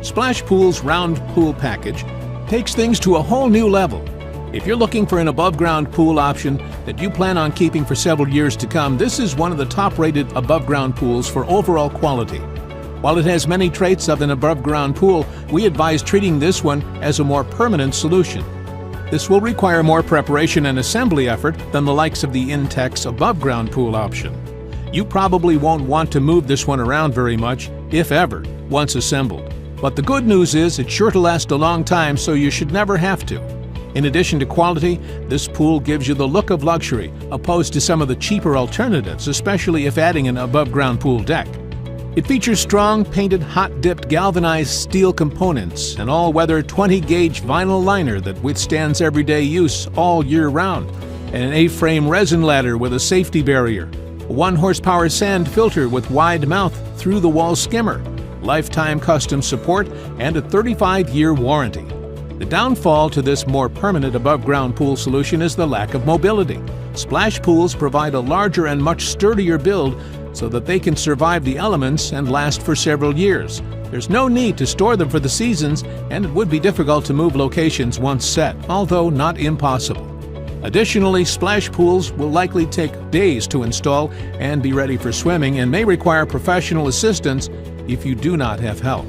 Splash Pool's round pool package takes things to a whole new level. If you're looking for an above-ground pool option that you plan on keeping for several years to come, this is one of the top-rated above-ground pools for overall quality. While it has many traits of an above-ground pool, we advise treating this one as a more permanent solution. This will require more preparation and assembly effort than the likes of the Intex above-ground pool option. You probably won't want to move this one around very much, if ever, once assembled. But the good news is it's sure to last a long time, so you should never have to. In addition to quality, this pool gives you the look of luxury, opposed to some of the cheaper alternatives, especially if adding an above-ground pool deck. It features strong, painted, hot-dipped galvanized steel components, an all-weather 20-gauge vinyl liner that withstands everyday use all year round, and an A-frame resin ladder with a safety barrier, a 1-horsepower sand filter with wide mouth through-the-wall skimmer, lifetime custom support, and a 35-year warranty. The downfall to this more permanent above-ground pool solution is the lack of mobility. Splash pools provide a larger and much sturdier build so that they can survive the elements and last for several years. There's no need to store them for the seasons, and it would be difficult to move locations once set, although not impossible. Additionally, splash pools will likely take days to install and be ready for swimming, and may require professional assistance if you do not have help.